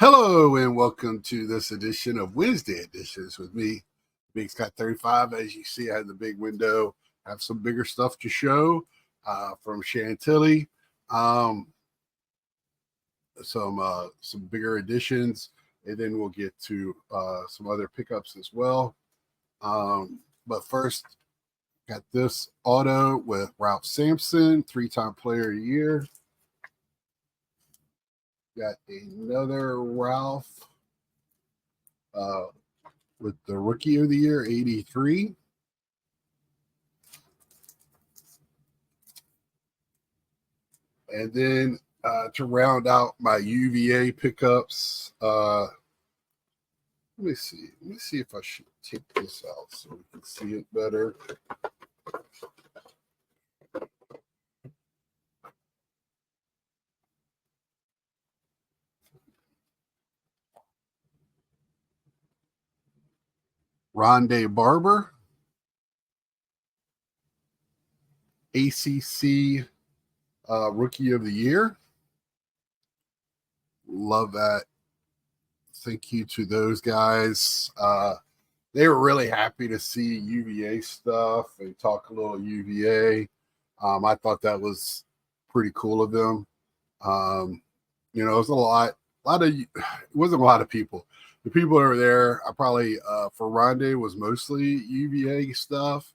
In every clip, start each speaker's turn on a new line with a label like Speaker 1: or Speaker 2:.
Speaker 1: Hello and welcome to this edition of Wednesday Editions with me, Big Scott 35. As you see, I have the big window, have some bigger stuff to show from Chantilly. Some bigger editions, and then we'll get to some other pickups as well. But first, got this auto with Ralph Sampson, 3-time player of the year. Got another Ralph with the Rookie of the Year, 83. And then to round out my UVA pickups, let me see. Let me see if I should take this out so we can see it better. Rondé Barber, ACC Rookie of the Year. Love that. Thank you to those guys. They were really happy to see UVA stuff and talk a little UVA. I thought that was pretty cool of them. It was it wasn't a lot of people. The people that were there, I probably for Rondé was mostly UVA stuff,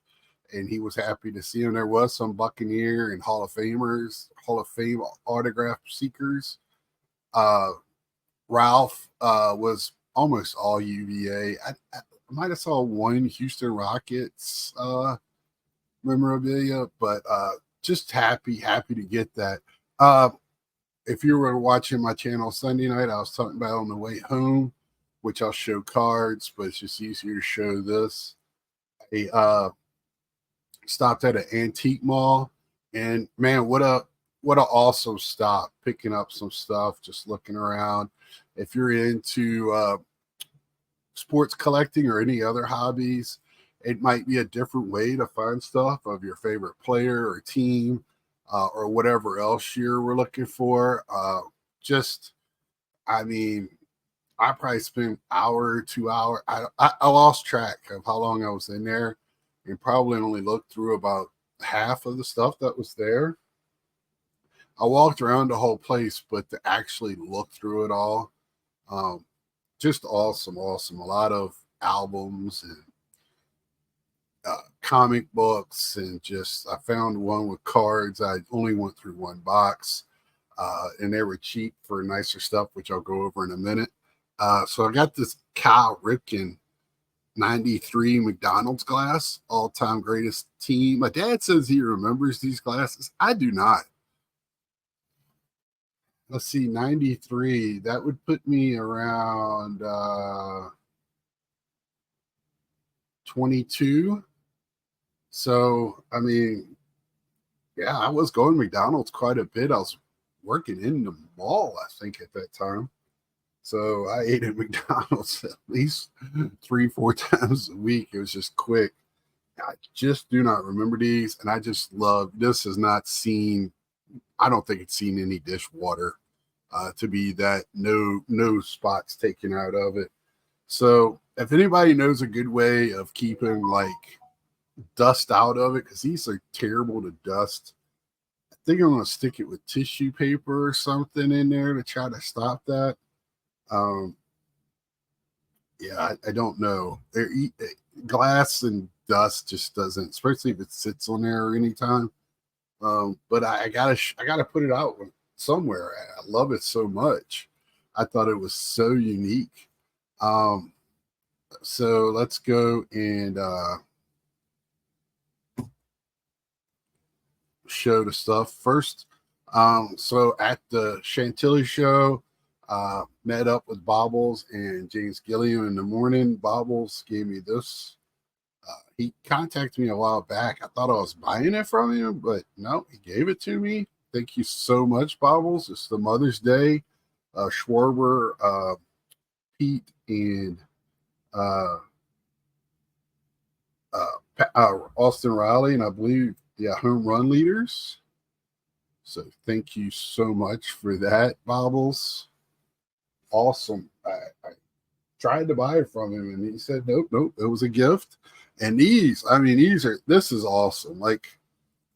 Speaker 1: and he was happy to see him. There was some Buccaneer and Hall of Famers, Hall of Fame autograph seekers. Ralph was almost all UVA. I might have saw one Houston Rockets memorabilia, but just happy to get that. If you were watching my channel Sunday night, I was talking about on the way home, which I'll show cards, but it's just easier to show this. I stopped at an antique mall, and man, what an awesome stop, picking up some stuff, just looking around. If you're into sports collecting or any other hobbies, it might be a different way to find stuff of your favorite player or team or whatever else we're looking for. I probably spent hour, 2 hours. I lost track of how long I was in there, and probably only looked through about half of the stuff that was there. I walked around the whole place, but to actually look through it all, just awesome. A lot of albums and comic books, and just I found one with cards. I only went through one box, and they were cheap for nicer stuff, which I'll go over in a minute. So I got this Cal Ripken 93 McDonald's glass, all-time greatest team. My dad says he remembers these glasses. I do not. Let's see, 93. That would put me around 22. So, I mean, yeah, I was going to McDonald's quite a bit. I was working in the mall, I think, at that time. So I ate at McDonald's at least 3-4 times a week. It was just quick. I just do not remember these. And I just love, this has not seen, I don't think it's seen any dishwater to be that no spots taken out of it. So if anybody knows a good way of keeping like dust out of it, because these are terrible to dust, I think I'm going to stick it with tissue paper or something in there to try to stop that. I don't know. Glass and dust just doesn't, especially if it sits on there anytime. But I gotta put it out somewhere. I love it so much. I thought it was so unique. So let's go and show the stuff first. So at the Chantilly Show, met up with Bobbles and James Gilliam in the morning. Bobbles gave me this. He contacted me a while back. I thought I was buying it from him, but no, he gave it to me. Thank you so much, Bobbles. It's the Mother's Day. Schwarber, Pete, and Austin Riley, and I believe, home run leaders. So thank you so much for that, Bobbles. awesome. I tried to buy it from him, and he said, nope, nope, it was a gift. And these, I mean, this is awesome. Like,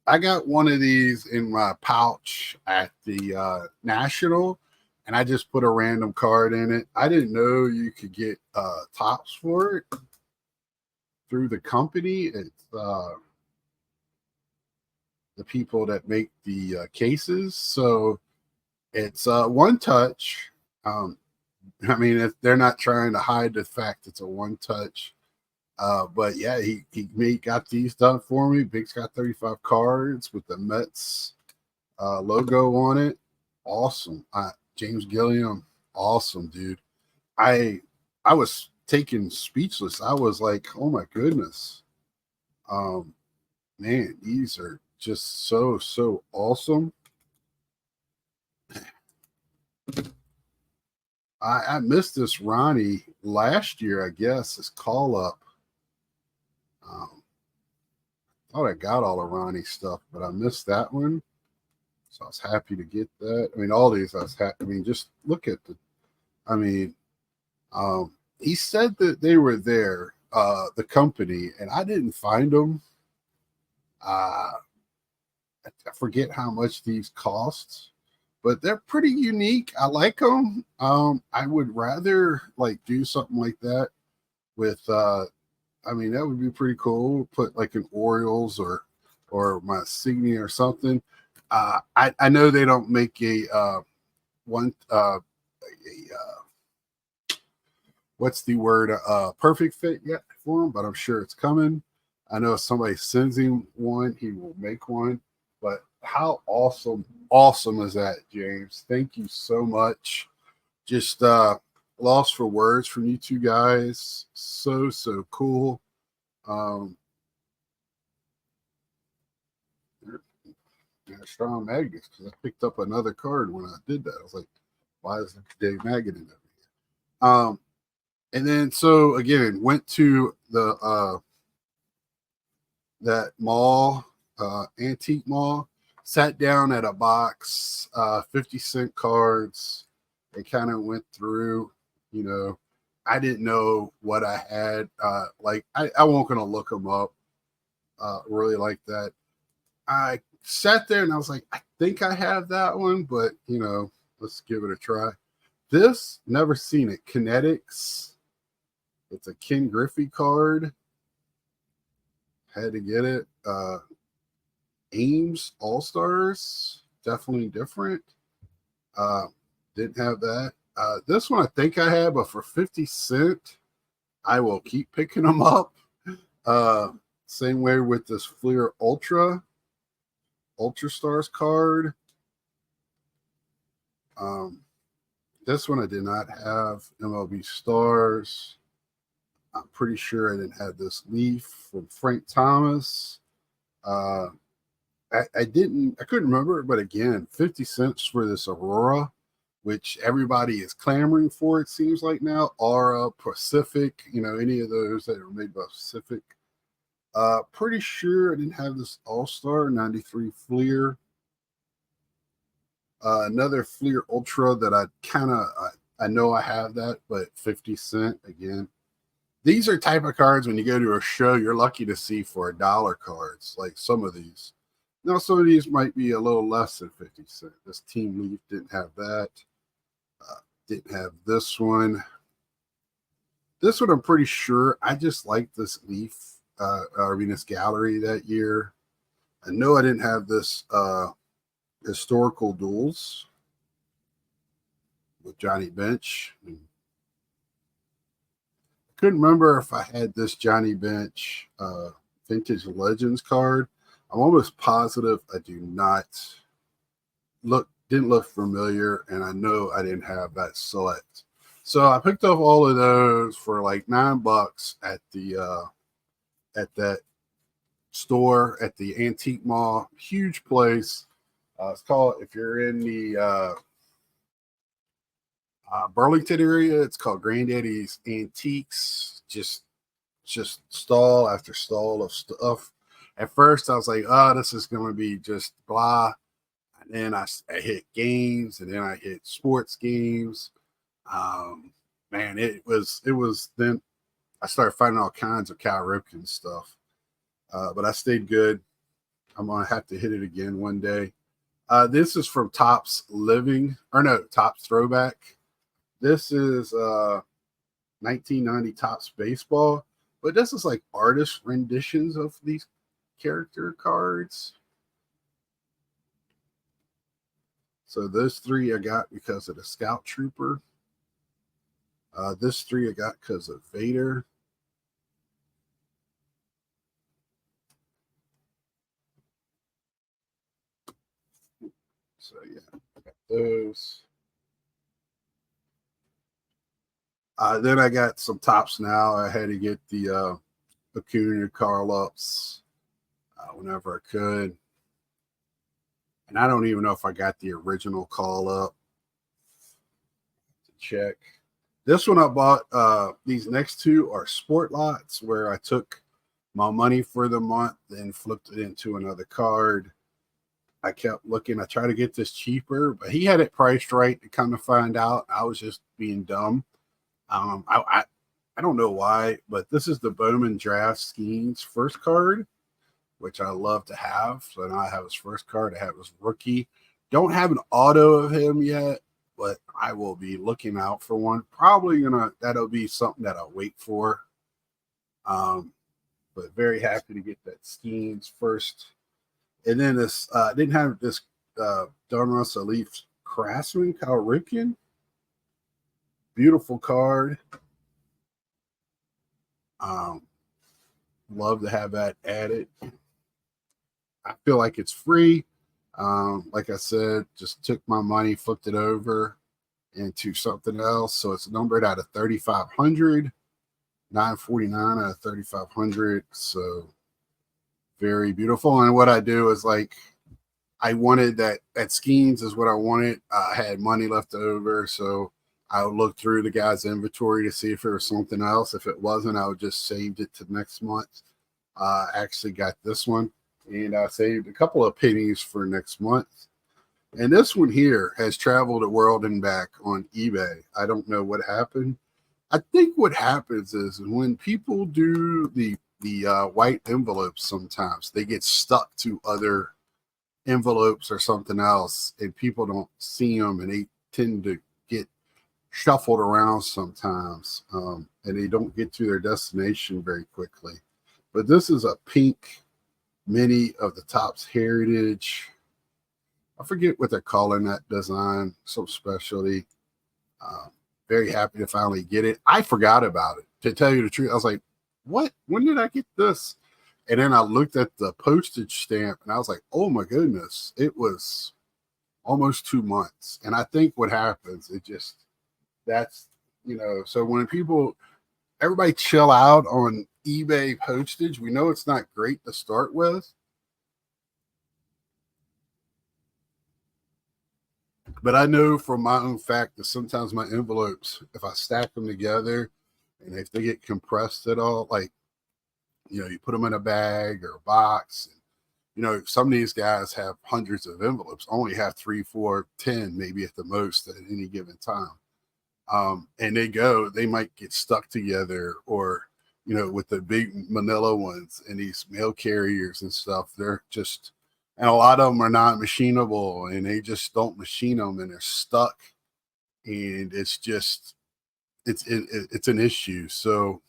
Speaker 1: I got one of these in my pouch at the National, and I just put a random card in it. I didn't know you could get tops for it through the company. It's the people that make the cases. So it's one touch. I mean, if they're not trying to hide the fact it's a one touch. But yeah, he got these done for me. Big's got 35 cards with the Mets logo on it. Awesome. James Gilliam, awesome, dude. I was taken speechless. I was like, oh my goodness. Man, these are just so awesome. I missed this Ronnie last year, I guess, his call up. Thought I got all the Ronnie stuff, but I missed that one. So I was happy to get that. I mean, all these I was happy. I mean, just look at the. I mean, he said that they were there, the company, and I didn't find them. I forget how much these cost, but they're pretty unique. I like them. I would rather like do something like that with. I mean, that would be pretty cool. Put like an Orioles or my Signia or something. I know they don't make a what's the word perfect fit yet for him, but I'm sure it's coming. I know if somebody sends him one, he will make one. But how awesome is that, James? Thank you so much. Just lost for words from you two guys. So cool. They're strong magnets because I picked up another card when I did that. I was like, why is there Dave Maggot in there? And then so again, went to the that mall, antique mall, sat down at a box, 50-cent cards. They kind of went through, you know, I didn't know what I had. Like I won't gonna look them up really like that. I sat there and I was like, I think I have that one, but you know, let's give it a try. This, never seen it. Kinetics. It's a Ken Griffey card. Had to get it. Ames All Stars. Definitely different. Didn't have that. This one I think I had, but for 50 cents, I will keep picking them up. Same way with this Fleer Ultra Stars card. This one I did not have. MLB Stars. I'm pretty sure I didn't have this leaf from Frank Thomas. I couldn't remember, but again, 50 cents for this Aurora, which everybody is clamoring for, it seems like now. Aura, Pacific, you know, any of those that are made by Pacific. Pretty sure I didn't have this All-Star 93 Fleer. Another Fleer Ultra that I know I have that, but 50 cents again. These are type of cards when you go to a show, you're lucky to see for $1 cards, like some of these. Now, some of these might be a little less than 50 cents. This Team Leaf didn't have that. Didn't have this one. This one, I'm pretty sure. I just like this Leaf, this gallery that year. I know I didn't have this historical duels with Johnny Bench. Couldn't remember if I had this Johnny Bench Vintage Legends card. I'm almost positive I do not. Didn't look familiar, and I know I didn't have that select. So I picked up all of those for like $9 at the at that store at the antique mall. Huge place. It's called, if you're in the Burlington area, it's called Granddaddy's Antiques. Just stall after stall of stuff. At first, I was like, oh, this is going to be just blah. And then I hit games, and then I hit sports games. Man, it was then I started finding all kinds of Cal Ripken stuff. But I stayed good. I'm gonna have to hit it again one day. This is from Topps Living, or no, Topps Throwback. This is 1990 Topps Baseball, but this is like artist renditions of these character cards. So those three I got because of the Scout Trooper. This three I got because of Vader. So yeah, I got those. Then I got some Tops now. I had to get the Acuna Carl ups whenever I could. And I don't even know if I got the original call up to check. This one I bought. These next two are sport lots where I took my money for the month and flipped it into another card. I kept looking. I tried to get this cheaper, but he had it priced right to kind of find out. I was just being dumb. I don't know why, but this is the Bowman Draft Schemes first card, which I love to have. So now I have his first card. I have his rookie. Don't have an auto of him yet, but I will be looking out for one. Probably that'll be something that I'll wait for. But very happy to get that Schemes first. And then this didn't have this Donruss Elite Craftsman Cal Ripken. Beautiful card. Love to have that added. I feel like it's free. Like I said, just took my money, flipped it over into something else. So it's numbered out of 3,500, 949 out of 3,500. So very beautiful. And what I do is like, I wanted that Schemes is what I wanted. I had money left over. So I would look through the guy's inventory to see if there was something else. If it wasn't, I would just save it to next month. Actually got this one, and I saved a couple of pennies for next month. And this one here has traveled the world and back on eBay. I don't know what happened. I think what happens is when people do the white envelopes, sometimes they get stuck to other envelopes or something else, and people don't see them, and they tend to get shuffled around sometimes, and they don't get to their destination very quickly. But this is a pink mini of the Topps Heritage. I forget what they're calling that design, some specialty. Very happy to finally get it. I forgot about it, to tell you the truth. I was like, what? When did I get this? And then I looked at the postage stamp, and I was like, oh my goodness, it was almost 2 months. And I think what happens, that's, so when everybody chill out on eBay postage, we know it's not great to start with. But I know from my own fact that sometimes my envelopes, if I stack them together and if they get compressed at all, like, you put them in a bag or a box. And, some of these guys have hundreds of envelopes, only have 3, 4, 10, maybe at the most at any given time. And they might get stuck together, or, with the big manila ones and these mail carriers and stuff, and a lot of them are not machinable, and they just don't machine them, and they're stuck. And it's an issue. So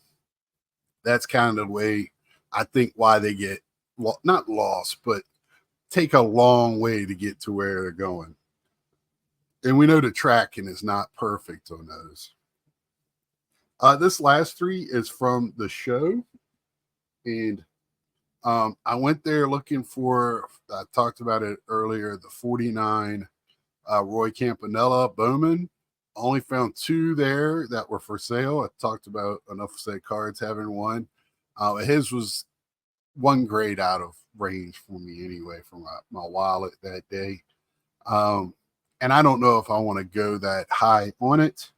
Speaker 1: that's kind of the way I think why they get not lost, but take a long way to get to where they're going. And we know the tracking is not perfect on those. This last three is from the show. And I went there looking for, I talked about it earlier, the 49 Roy Campanella Bowman. Only found 2 there that were for sale. I talked about enough say cards having one. His was 1 grade out of range for me anyway, for my wallet that day. And I don't know if I want to go that high on it.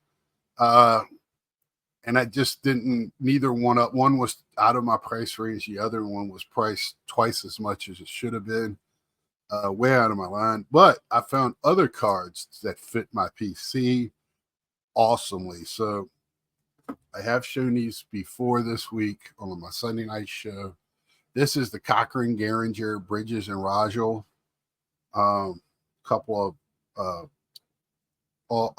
Speaker 1: And I just didn't, neither one up. One was out of my price range. The other one was priced twice as much as it should have been. Way out of my line. But I found other cards that fit my PC. awesomely. So I have shown these before this week on my Sunday night show. This is the Cochran, Gehringer, Bridges, and Rogel. Couple of all,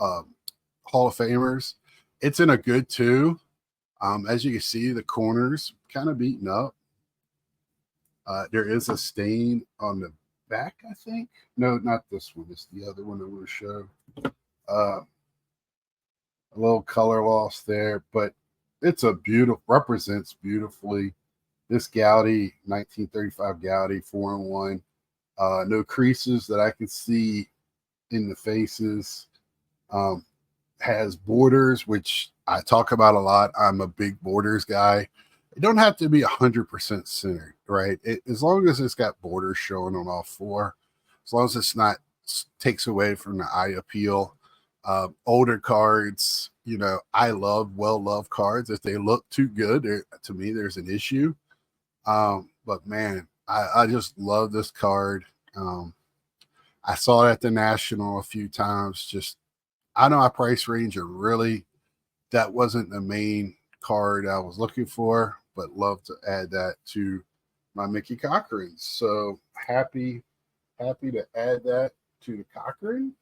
Speaker 1: Hall of Famers. It's in a good two. As you can see, the corners kind of beaten up. There is a stain on the back, I think. No, not this one. It's the other one I want to show. A little color loss there, but it's a beautiful, represents beautifully. This Gaudi, 1935 Gaudi, 4-in-1. No creases that I can see in the faces. Has borders, which I talk about a lot. I'm a big borders guy. It don't have to be 100% centered, right? As long as it's got borders showing on all four, as long as it's not takes away from the eye appeal. Older cards, you know, I love well-loved cards. If they look too good, to me, there's an issue. But man, I just love this card. I saw it at the National a few times. Just, I know our price range are really, that wasn't the main card I was looking for, but love to add that to my Mickey Cochrane. So happy to add that to the Cochrane.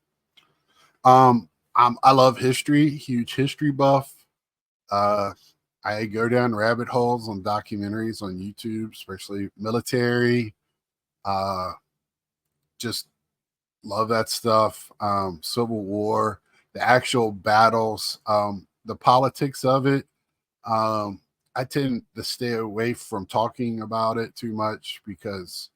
Speaker 1: I love history, huge history buff. I go down rabbit holes on documentaries on YouTube, especially military. Just love that stuff. Civil War, the actual battles, the politics of it. I tend to stay away from talking about it too much because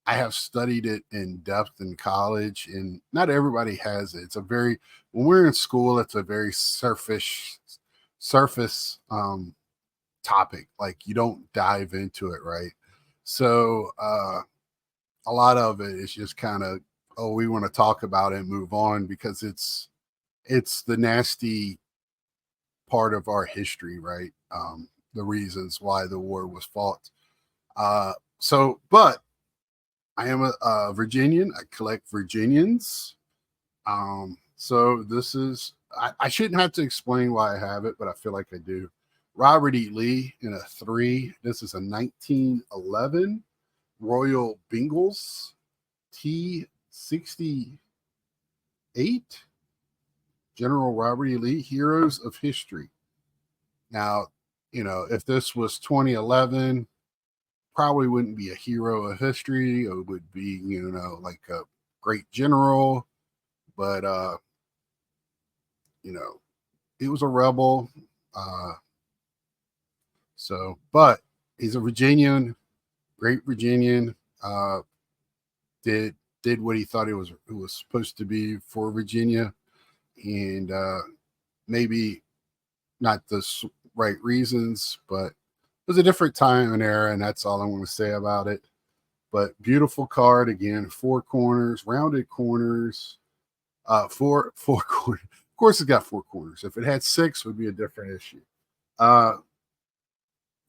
Speaker 1: I have studied it in depth in college, and not everybody has it. It's a very, when we're in school, it's a very surface topic. Like, you don't dive into it, right? So a lot of it is just kind of, oh, we want to talk about it and move on because it's the nasty part of our history, right? The reasons why the war was fought. But I am a Virginian. I collect Virginians. So this is, I shouldn't have to explain why I have it, but I feel like I do. Robert E. Lee in a 3. This is a 1911 Royal Bengals T68. General Robert E. Lee, Heroes of History. Now, you know, if this was 2011, probably wouldn't be a hero of history. It would be, you know, like a great general. But, you know, he was a rebel. But he's a Virginian, great Virginian. Did what he thought it was supposed to be for Virginia, and maybe not the right reasons, but it was a different time and era, and that's all I want to say about it. But beautiful card again, 4 corners, rounded corners, 4 corners. Of course, it's got 4 corners. If it had 6, it would be a different issue.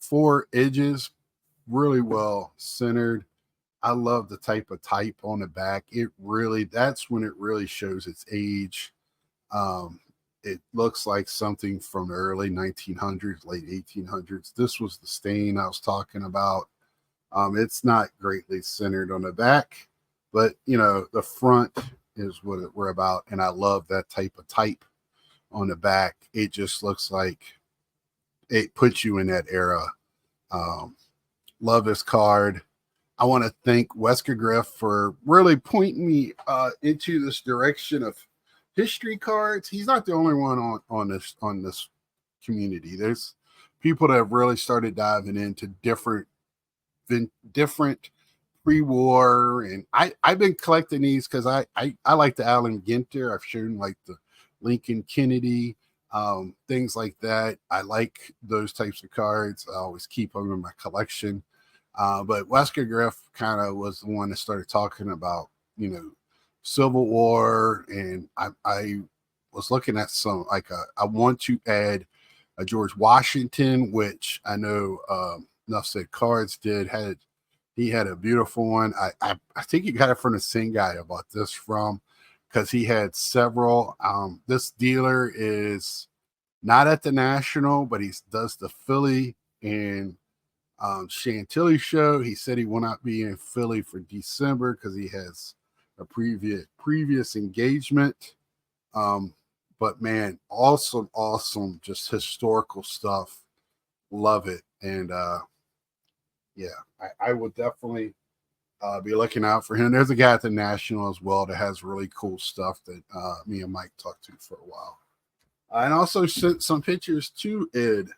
Speaker 1: 4 edges, really well centered. I love the type on the back. That's when it really shows its age. It looks like something from the early 1900s, late 1800s. This was the stain I was talking about. It's not greatly centered on the back, but you know, the front is what we're about. And I love that type on the back. It just looks like it puts you in that era. Love this card. I want to thank Wesker Griff for really pointing me into this direction of history cards. He's not the only one on this community. There's people that have really started diving into different pre-war, and I've been collecting these because I like the Allen Ginter. I've shown like the Lincoln Kennedy, things like that. I like those types of cards. I always keep them in my collection. But Wesker Griff kind of was the one that started talking about, you know, Civil War, and I was looking at some, like, I want to add a George Washington, which I know Enough Said Cards he had a beautiful one. I think he got it from the same guy I bought this from. because he had several. This dealer is not at the National, but he does the Philly and Chantilly Show. He said he will not be in Philly for December because he has a previous engagement. But man, awesome, just historical stuff. Love it. And yeah, I would definitely be looking out for him. There's a guy at the National as well that has really cool stuff that me and Mike talked to for a while. I also sent some pictures to Ed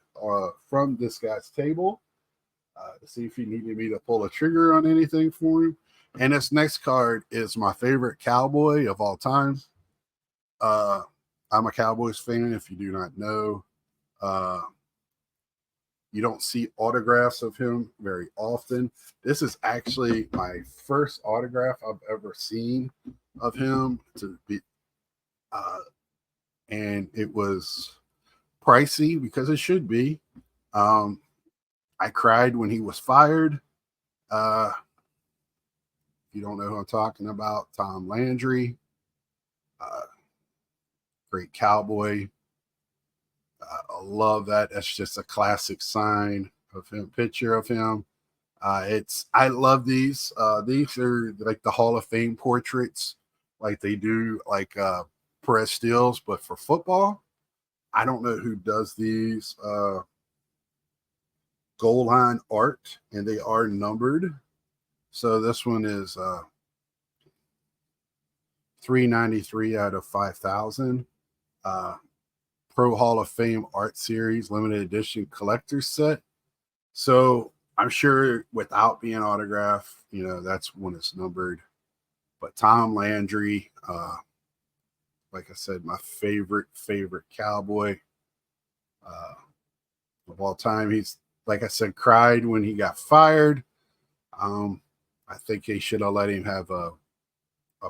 Speaker 1: from this guy's table to see if he needed me to pull a trigger on anything for him. And this next card is my favorite cowboy of all time. I'm a Cowboys fan, if you do not know. You don't see autographs of him very often. This is actually my first autograph I've ever seen of him and it was pricey because it should be. I cried when he was fired. If you don't know who I'm talking about, Tom Landry, great cowboy. I love that. That's just a classic sign of him, picture of him. I love these. These are like the Hall of Fame portraits, like they do like Perez Steele's, but for football. I don't know who does these goal line art, and they are numbered. So this one is 393 out of 5,000. Pro Hall of Fame Art Series limited edition collector's set. So I'm sure without being autographed, that's when it's numbered. But Tom Landry, like I said, my favorite cowboy of all time. He's, like I said, cried when he got fired. I think they should have let him have a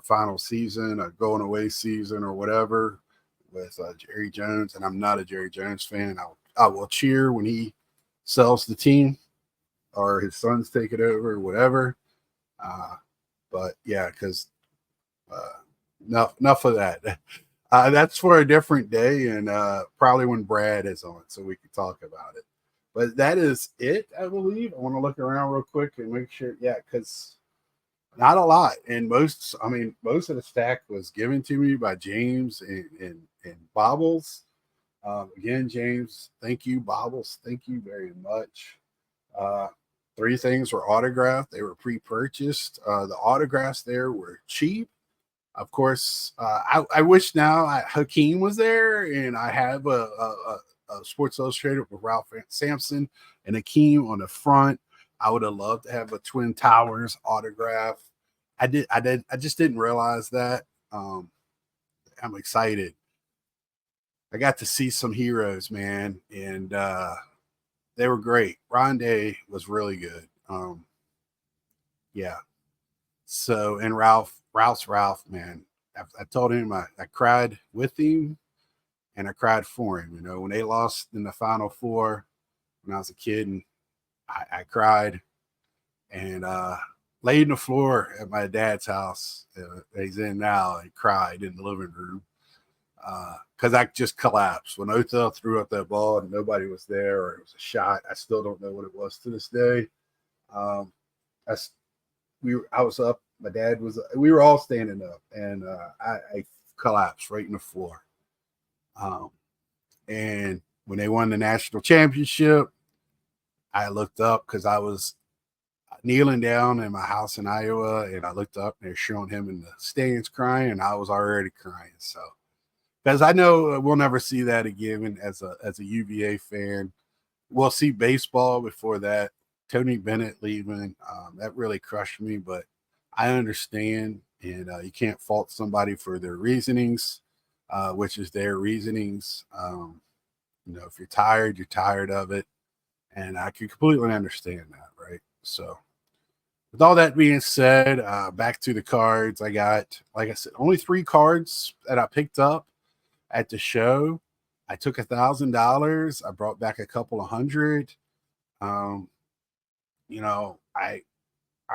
Speaker 1: final season, a going away season or whatever with Jerry Jones. And I'm not a Jerry Jones fan. I will cheer when he sells the team or his sons take it over or whatever. But yeah, because enough of that. That's for a different day and probably when Brad is on, so we can talk about it. But that is it, I believe. I want to look around real quick and make sure, yeah, because not a lot. And most of the stack was given to me by James and Bobbles. Again, James, thank you. Bobbles, thank you very much. 3 things were autographed. They were pre-purchased. The autographs there were cheap. Of course, I wish now Hakeem was there, and I have a Sports Illustrated with Ralph Sampson and Hakeem on the front. I would have loved to have a Twin Towers autograph. I just didn't realize that. I'm excited. I got to see some heroes, man, and they were great. Rondé was really good. Yeah. So, and Ralph's Ralph, man. I told him I cried with him and I cried for him. When they lost in the Final Four when I was a kid, and I cried and laid on the floor at my dad's house. He's in now, and cried in the living room because I just collapsed when Othell threw up that ball and nobody was there, or it was a shot. I still don't know what it was to this day. I was up. My dad was. We were all standing up, and I collapsed right in the floor. And when they won the national championship, I looked up because I was kneeling down in my house in Iowa, and I looked up and they're showing him in the stands crying, and I was already crying. So, because I know we'll never see that again as a UVA fan. We'll see baseball before that. Tony Bennett leaving, that really crushed me, but I understand, and you can't fault somebody for their reasonings, which is their reasonings. If you're tired of it, and I can completely understand that, right? So, with all that being said, back to the cards. I got, like I said, only 3 cards that I picked up at the show. I took $1,000. I brought back a couple of hundred. I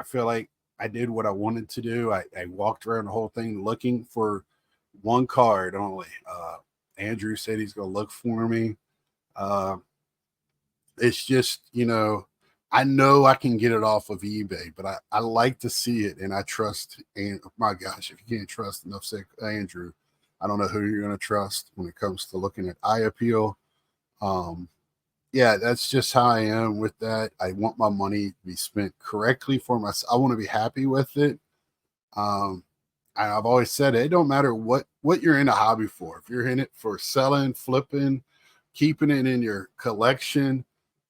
Speaker 1: feel like I did what I wanted to do. I walked around the whole thing looking for one card only. Andrew said he's going to look for me. Uh, it's just, I know I can get it off of eBay, but I like to see it, and I trust. And my gosh, if you can't trust enough, say Andrew, I don't know who you're going to trust when it comes to looking at eye appeal. Yeah, that's just how I am with that. I want my money to be spent correctly for myself. I want to be happy with it. Um, and I've always said it don't matter what you're in a hobby for. If you're in it for selling, flipping, keeping it in your collection,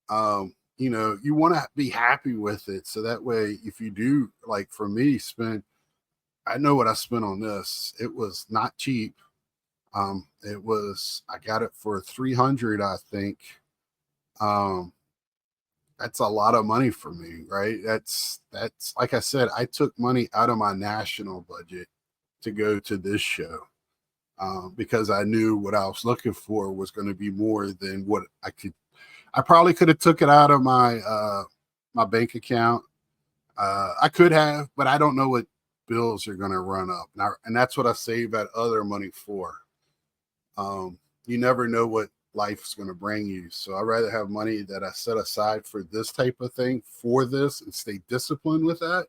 Speaker 1: you want to be happy with it. So that way, if you do, like for me, I know what I spent on this. It was not cheap. I got it for 300, I think. Um, that's a lot of money for me, right? That's like I said, I took money out of my national budget to go to this show, because I knew what I was looking for was going to be more than what I could. I probably could have took it out of my bank account. I could have, but I don't know what bills are going to run up, and that's what I save that other money for. You never know what life's going to bring you. So I'd rather have money that I set aside for this type of thing for this and stay disciplined with that.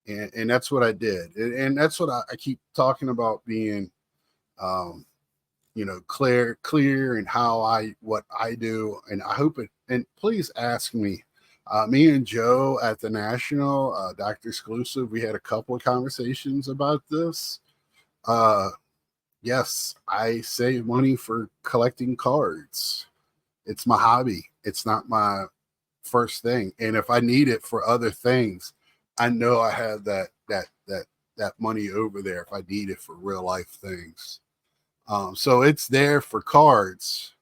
Speaker 1: And that's what I did. And that's what I keep talking about being, clear and what I do. And I hope and please ask me. Me and Joe at the National, Dr. Exclusive, we had a couple of conversations about this. Yes, I save money for collecting cards. It's my hobby. It's not my first thing. And if I need it for other things, I know I have that money over there if I need it for real life things. So it's there for cards,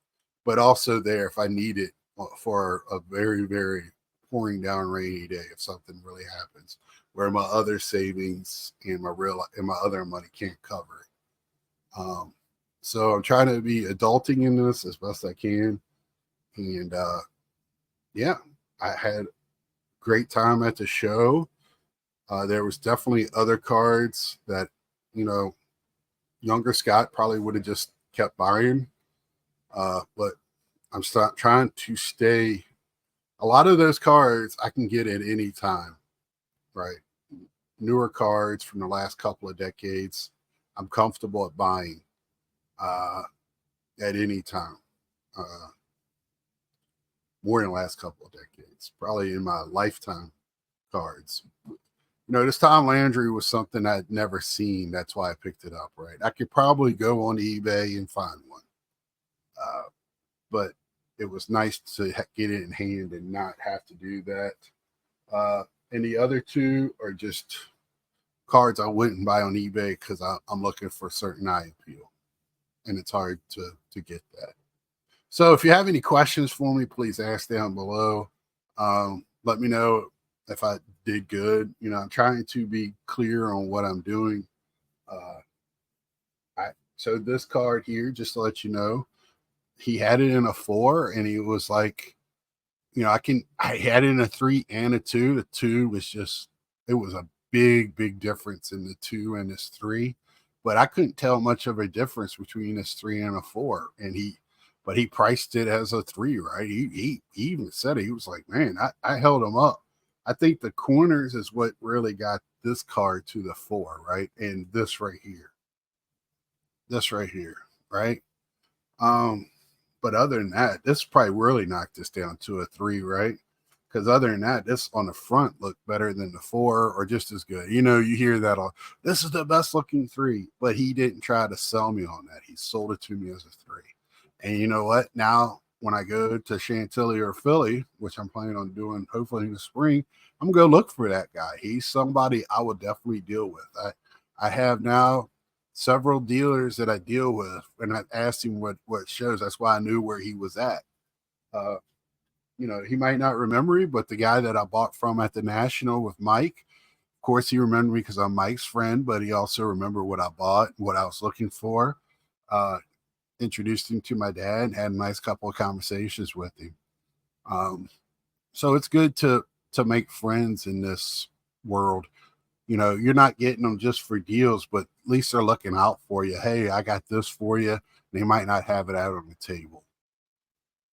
Speaker 1: but also there if I need it for a very, very pouring down rainy day if something really happens where my other savings and my other money can't cover it. So I'm trying to be adulting in this as best I can. And yeah, I had a great time at the show. There was definitely other cards that, younger Scott probably would have just kept buying. But I'm trying to stay. A lot of those cards I can get at any time, right? Newer cards from the last couple of decades, I'm comfortable at buying at any time. More than the last couple of decades, probably in my lifetime cards. This Tom Landry was something I'd never seen. That's why I picked it up, right? I could probably go on eBay and find one. But it was nice to get it in hand and not have to do that. And the other two are just cards I wouldn't buy on eBay because I'm looking for certain eye appeal. And it's hard to get that. So if you have any questions for me, please ask down below. Let me know if I did good. I'm trying to be clear on what I'm doing. So this card here, just to let you know, he had it in a 4, and he was like, I had it in a 3 and a 2. The 2 was it was a big difference in the 2 and this 3, but I couldn't tell much of a difference between this 3 and a 4. But he priced it as a 3, right? He even said it. He was like, man, I held him up. I think the corners is what really got this card to the 4, right? And this right here, right? But other than that, this probably really knocked this down to a 3, right? Because other than that, this on the front looked better than the 4 or just as good. You hear that all, this is the best looking 3, but he didn't try to sell me on that. He sold it to me as a 3. And you know what? Now, when I go to Chantilly or Philly, which I'm planning on doing hopefully in the spring, I'm going to look for that guy. He's somebody I will definitely deal with. I have now several dealers that I deal with, and I asked him what shows. That's why I knew where he was at. He might not remember me, but the guy that I bought from at the National with Mike, of course, he remembered me because I'm Mike's friend, but he also remembered what I bought, what I was looking for. Introduced him to my dad and had a nice couple of conversations with him. So it's good to make friends in this world. you're not getting them just for deals, but at least they're looking out for you. Hey, I got this for you. They might not have it out on the table.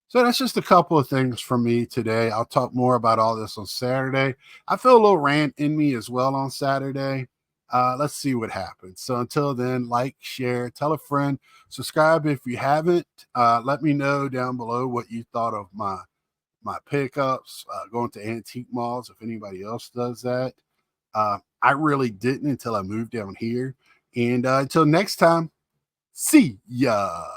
Speaker 1: So that's just a couple of things from me today. I'll talk more about all this on Saturday. I feel a little rant in me as well on Saturday. Let's see what happens. So until then, like, share, tell a friend, subscribe if you haven't. Let me know down below what you thought of my pickups going to antique malls. If anybody else does that, I really didn't until I moved down here. And until next time, see ya.